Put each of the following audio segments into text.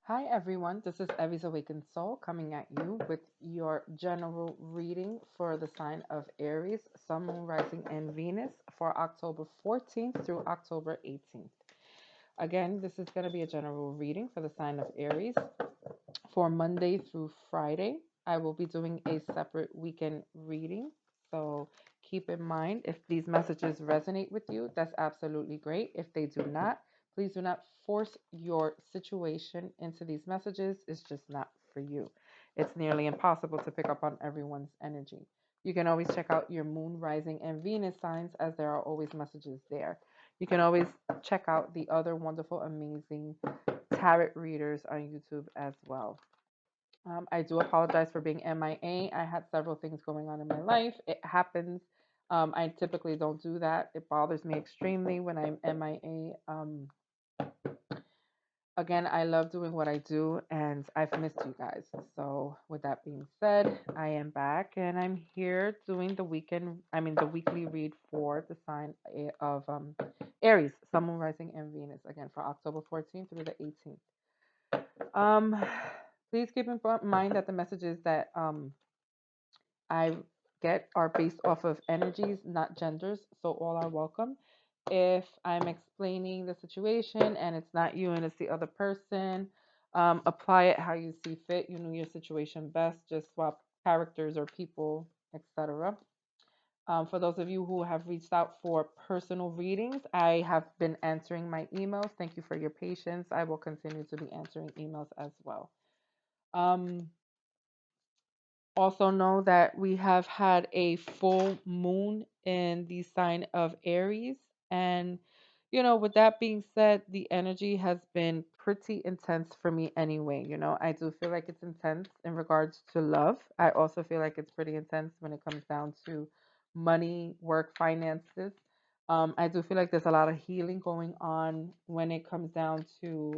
Hi everyone, this is Evie's Awakened Soul coming at you with your general reading for the sign of Aries, Sun, Moon, Rising, and Venus for October 14th through October 18th. Again, this is going to be a general reading for the sign of Aries for Monday through Friday. I will be doing a separate weekend reading. So keep in mind if these messages resonate with you, that's absolutely great. If they do not, please do not force your situation into these messages. It's just not for you. It's nearly impossible to pick up on everyone's energy. You can always check out your moon, rising, and Venus signs as there are always messages there. You can always check out the other wonderful, amazing tarot readers on YouTube as well. I do apologize for being MIA. I had several things going on in my life. It happens. I typically don't do that. It bothers me extremely when I'm MIA. Again, I love doing what I do and I've missed you guys. So, with that being said, I am back and I'm here doing the weekly read for the sign of Aries, Sun, Moon, Rising, and Venus, again for October 14th through the 18th. Um, Please keep in mind that the messages that I get are based off of energies, not genders, so all are welcome. If I'm explaining the situation and it's not you and it's the other person, apply it how you see fit. You know your situation best. Just swap characters or people, etc. For those of you who have reached out for personal readings, I have been answering my emails. Thank you for your patience. I will continue to be answering emails as well. Um, Also know that we have had a full moon in the sign of Aries. And, with that being said, the energy has been pretty intense for me anyway. I do feel like it's intense in regards to love. I also feel like it's pretty intense when it comes down to money, work, finances. I do feel like there's a lot of healing going on when it comes down to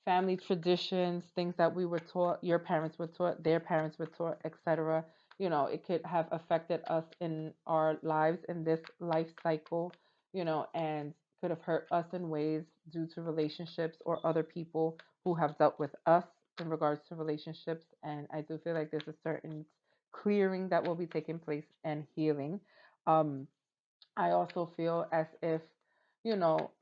family traditions, things that we were taught, your parents were taught, their parents were taught, etc. It could have affected us in our lives in this life cycle, and could have hurt us in ways due to relationships or other people who have dealt with us in regards to relationships. And I do feel like there's a certain clearing that will be taking place and healing. Um, I also feel as if, you know,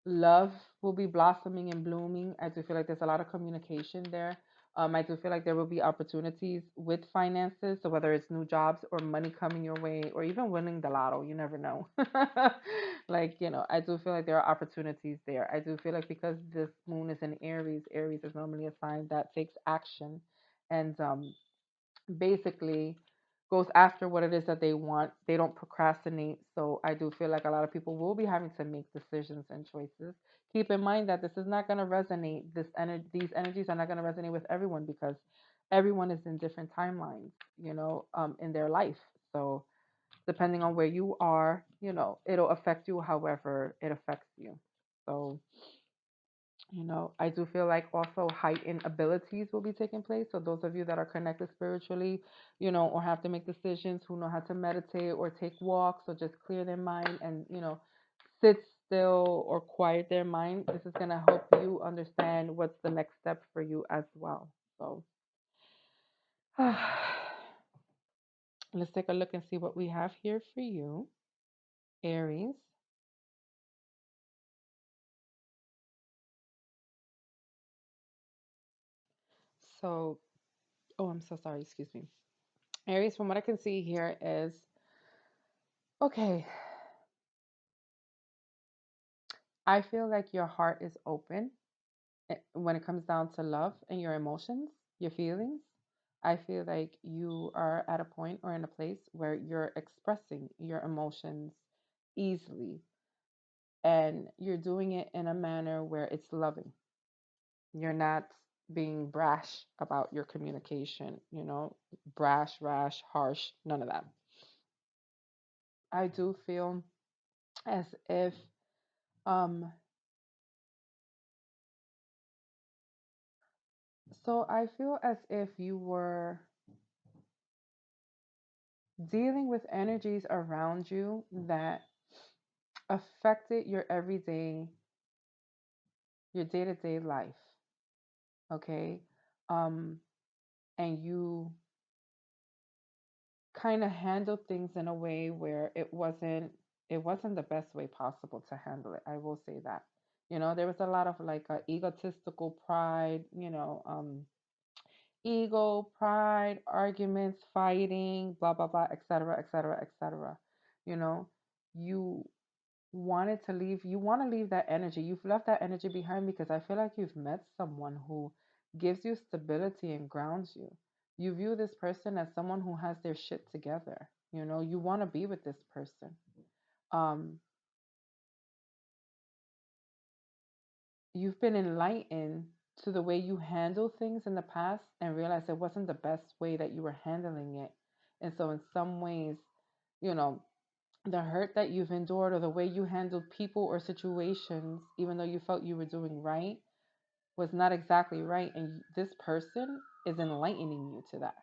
love will be blossoming and blooming. I do feel like there's a lot of communication there. I do feel like there will be opportunities with finances. So whether it's new jobs or money coming your way or even winning the lotto, you never know. I do feel like there are opportunities there. I do feel like because this moon is in Aries, Aries is normally a sign that takes action and basically goes after what it is that they want. They don't procrastinate. So I do feel like a lot of people will be having to make decisions and choices. Keep in mind that this is not going to resonate. These energies are not going to resonate with everyone because everyone is in different timelines, in their life. So depending on where you are, it'll affect you however it affects you. So I do feel like also heightened abilities will be taking place. So those of you that are connected spiritually, or have to make decisions, who know how to meditate or take walks or just clear their mind and, sit still or quiet their mind, this is going to help you understand what's the next step for you as well. So let's take a look and see what we have here for you, Aries. So, oh, I'm so sorry. Excuse me. Aries, from what I can see here is okay. I feel like your heart is open when it comes down to love and your emotions, your feelings. I feel like you are at a point or in a place where you're expressing your emotions easily and you're doing it in a manner where it's loving. You're not being brash about your communication, brash, rash, harsh, none of that. I do feel as if um I feel as if you were dealing with energies around you that affected your everyday your day-to-day life, okay? Um, and you kind of handled things in a way where it wasn't the best way possible to handle it. I will say that. There was a lot of like egotistical pride, ego, pride, arguments, fighting, blah blah blah, etc., etc., etc. You know, you you want to leave that energy. You've left that energy behind because I feel like you've met someone who gives you stability and grounds you. You view this person as someone who has their shit together. You want to be with this person. Um, you've been enlightened to the way you handle things in the past and realize it wasn't the best way that you were handling it. And so, in some ways, you know, the hurt that you've endured or the way you handled people or situations, even though you felt you were doing right, was not exactly right. And this person is enlightening you to that.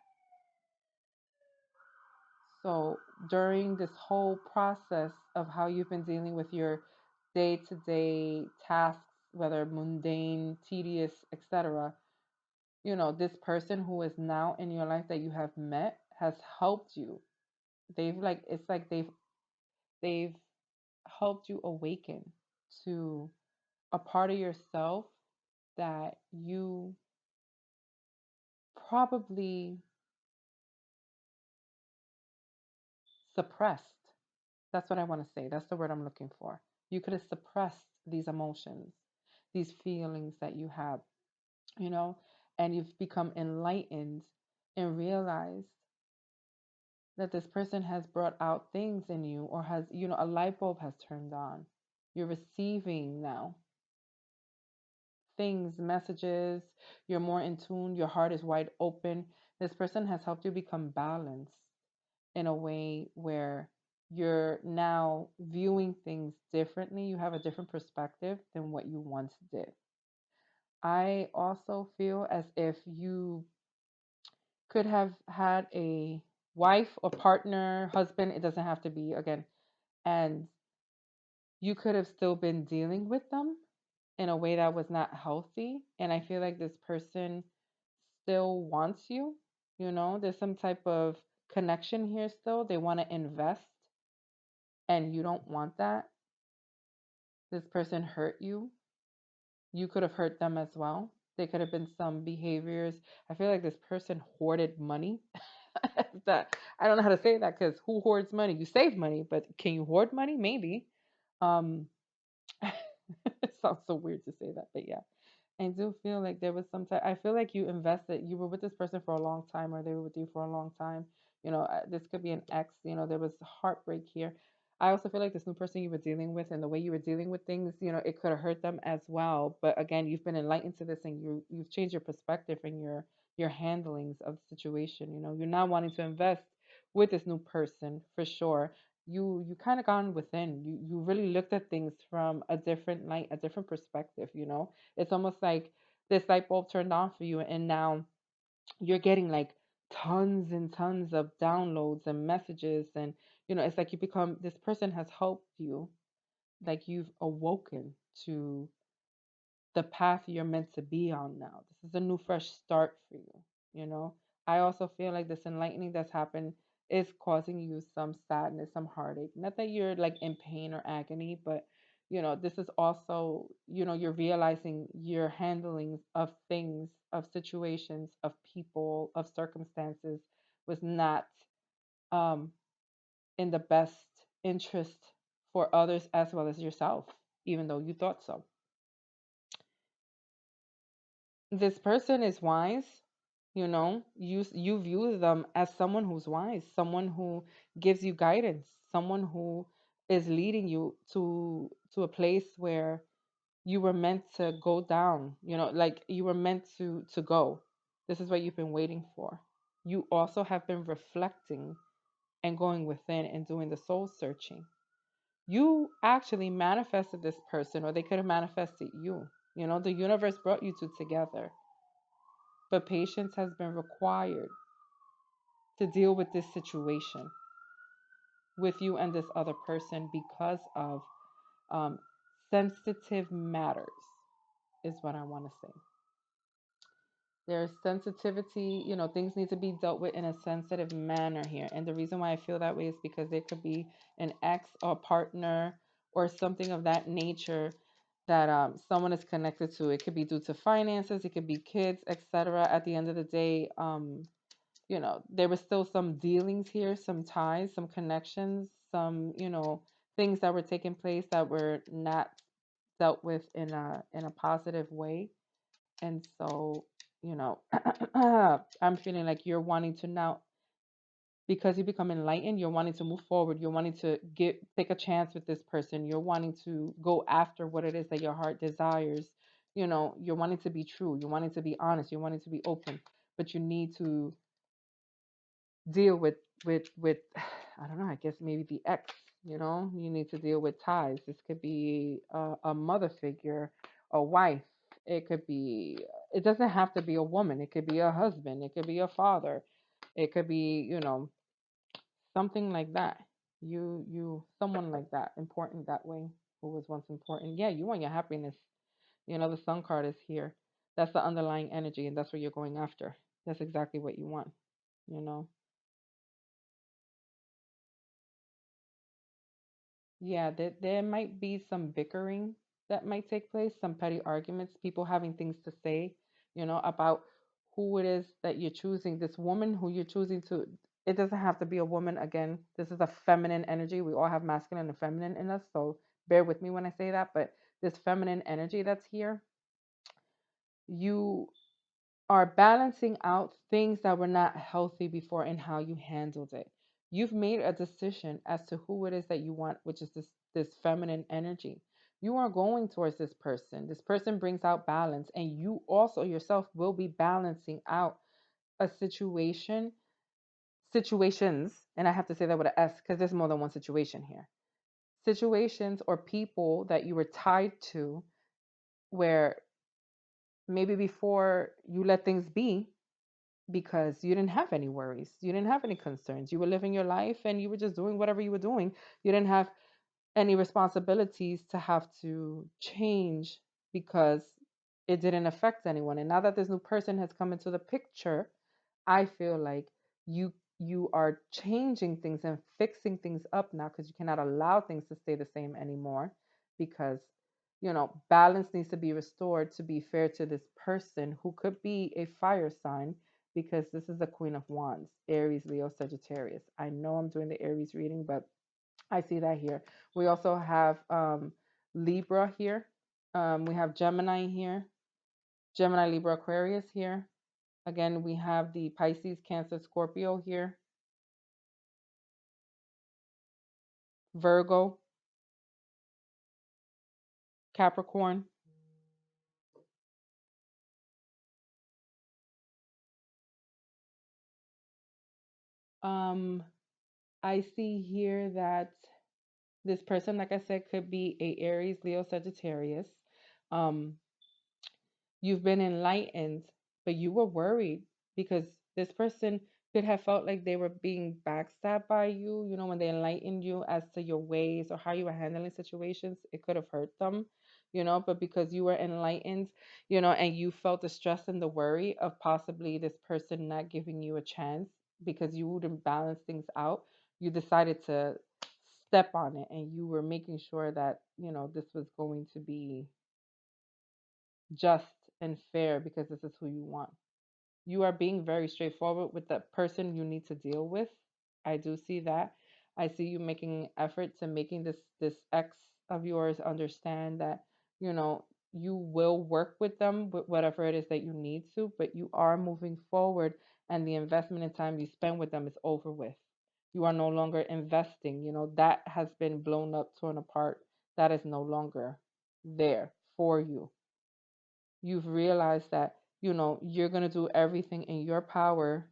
So during this whole process of how you've been dealing with your day to day tasks, whether mundane, tedious, etc., this person who is now in your life that you have met has helped you. It's like they've helped you awaken to a part of yourself that you probably suppressed. That's what I want to say. That's the word I'm looking for. You could have suppressed these emotions, these feelings that you have, you know, and you've become enlightened and realized that this person has brought out things in you or has, a light bulb has turned on. You're receiving now things, messages, you're more in tune, your heart is wide open. This person has helped you become balanced in a way where you're now viewing things differently. You have a different perspective than what you once did. I also feel as if you could have had a wife or partner, husband, it doesn't have to be again, and you could have still been dealing with them in a way that was not healthy. And I feel like this person still wants you. There's some type of connection here still. They want to invest and you don't want that. This person hurt you. You could have hurt them as well. There could have been some behaviors. I feel like this person hoarded money. That I don't know how to say that because who hoards money? You save money, but can you hoard money? Maybe. Um, it sounds so weird to say that, but yeah. I do feel like there was some type. I feel like you invested. You were with this person for a long time, or they were with you for a long time. This could be an ex. There was heartbreak here. I also feel like this new person you were dealing with and the way you were dealing with things, it could have hurt them as well. But again, you've been enlightened to this, and you've changed your perspective and your handlings of the situation. You're not wanting to invest with this new person for sure. You kind of gone within. You really looked at things from a different light, a different perspective. It's almost like this light bulb turned on for you, and now you're getting like tons and tons of downloads and messages. And, it's like this person has helped you, like you've awoken to the path you're meant to be on now. This is a new, fresh start for you. You know, I also feel like this enlightening that's happened is causing you some sadness, some heartache. Not that you're like in pain or agony, but this is also, you're realizing your handling of things, of situations, of people, of circumstances was not um, in the best interest for others as well as yourself, even though you thought so. This person is wise. You view them as someone who's wise, someone who gives you guidance, someone who is leading you to a place where you were meant to go down, like you were meant to go. This is what you've been waiting for. You also have been reflecting and going within and doing the soul searching. You actually manifested this person, or they could have manifested you. The universe brought you two together, but patience has been required to deal with this situation with you and this other person because of um, sensitive matters. is what I want to say. There's sensitivity, things need to be dealt with in a sensitive manner here. And the reason why I feel that way is because there could be an ex or partner or something of that nature that someone is connected to. It could be due to finances, it could be kids, etc. At the end of the day, there was still some dealings here, some ties, some connections, some, things that were taking place that were not dealt with in a positive way. And so, you know, I'm feeling like you're wanting to now, because you become enlightened, you're wanting to move forward. You're wanting to take a chance with this person. You're wanting to go after what it is that your heart desires. You're wanting to be true. You're wanting to be honest. You're wanting to be open. But you need to deal with I don't know, I guess maybe the ex. You need to deal with ties. This could be a mother figure, a wife. It could be, it doesn't have to be a woman. It could be a husband. It could be a father. It could be, something like that. Someone like that, important that way, who was once important. Yeah, you want your happiness. The sun card is here. That's the underlying energy, and that's what you're going after. That's exactly what you want, you know. Yeah, there might be some bickering that might take place, some petty arguments, people having things to say, about who it is that you're choosing. This woman who you're choosing to, it doesn't have to be a woman. Again, this is a feminine energy. We all have masculine and feminine in us, so bear with me when I say that. But this feminine energy that's here, you are balancing out things that were not healthy before and how you handled it. You've made a decision as to who it is that you want, which is this feminine energy. You are going towards this person. This person brings out balance, and you also yourself will be balancing out a situations, and I have to say that with an S because there's more than one situation here. Situations or people that you were tied to where maybe before you let things be because you didn't have any worries. You didn't have any concerns. You were living your life and you were just doing whatever you were doing. You didn't have any responsibilities to have to change because it didn't affect anyone. And now that this new person has come into the picture, I feel like you are changing things and fixing things up now because you cannot allow things to stay the same anymore because balance needs to be restored to be fair to this person who could be a fire sign because this is the Queen of Wands, Aries, Leo, Sagittarius. I know I'm doing the Aries reading, but I see that here. We also have Libra here. We have Gemini here, Gemini, Libra, Aquarius here. Again, we have the Pisces, Cancer, Scorpio here, Virgo, Capricorn. Um, I see here that this person, like I said, could be a Aries, Leo, Sagittarius. Um, You've been enlightened, but you were worried because this person could have felt like they were being backstabbed by you. When they enlightened you as to your ways or how you were handling situations, it could have hurt them, but because you were enlightened, and you felt the stress and the worry of possibly this person not giving you a chance because you wouldn't balance things out, you decided to step on it and you were making sure that, this was going to be just and fair because this is who you want. You are being very straightforward with the person you need to deal with. I do see that. I see you making effort to making this ex of yours understand that, you will work with them with whatever it is that you need to, but you are moving forward and the investment in time you spend with them is over with. You are no longer investing, that has been blown up, torn apart. That is no longer there for you. You've realized that you're going to do everything in your power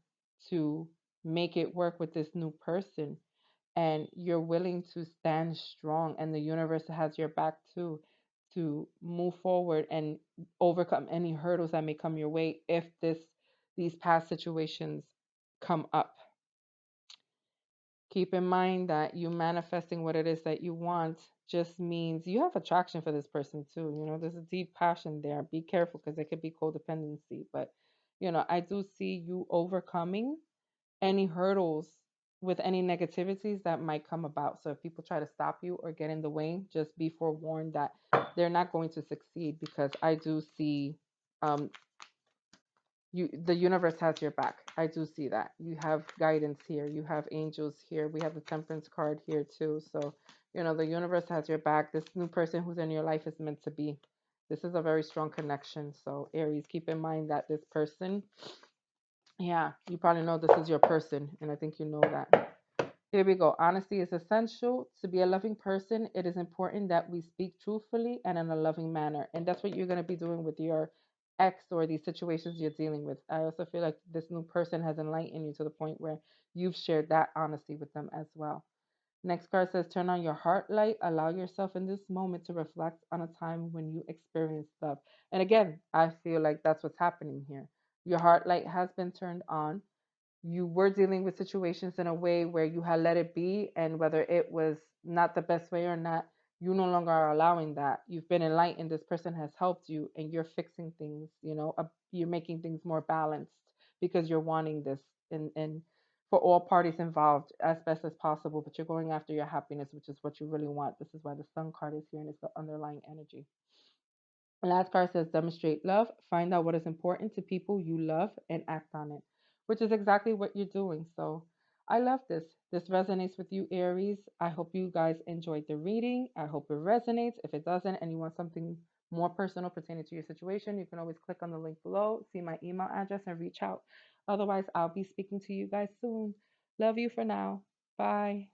to make it work with this new person, and you're willing to stand strong, and the universe has your back too, to move forward and overcome any hurdles that may come your way if these past situations come up. Keep in mind that you manifesting what it is that you want just means you have attraction for this person too. You know, there's a deep passion there. Be careful because it could be codependency. But, I do see you overcoming any hurdles with any negativities that might come about. So if people try to stop you or get in the way, just be forewarned that they're not going to succeed because I do see um, the universe has your back. I do see that. You have guidance here. You have angels here. We have the temperance card here too. So, the universe has your back. This new person who's in your life is meant to be. This is a very strong connection. So, Aries, keep in mind that this person, yeah, you probably know this is your person, and I think you know that. Here we go. Honesty is essential. To be a loving person, it is important that we speak truthfully and in a loving manner. And that's what you're going to be doing with your ex or these situations you're dealing with. I also feel like this new person has enlightened you to the point where you've shared that honesty with them as well. Next card says, turn on your heart light. Allow yourself in this moment to reflect on a time when you experienced love. And again, I feel like that's what's happening here. Your heart light has been turned on. You were dealing with situations in a way where you had let it be, and whether it was not the best way or not, you no longer are allowing that. You've been enlightened. This person has helped you, and you're fixing things. You're making things more balanced because you're wanting this, and for all parties involved as best as possible. But you're going after your happiness, which is what you really want. This is why the Sun card is here, and it's the underlying energy. The last card says demonstrate love. Find out what is important to people you love and act on it, which is exactly what you're doing. So I love this. This resonates with you, Aries. I hope you guys enjoyed the reading. I hope it resonates. If it doesn't and you want something more personal pertaining to your situation, you can always click on the link below, see my email address, and reach out. Otherwise, I'll be speaking to you guys soon. Love you for now. Bye.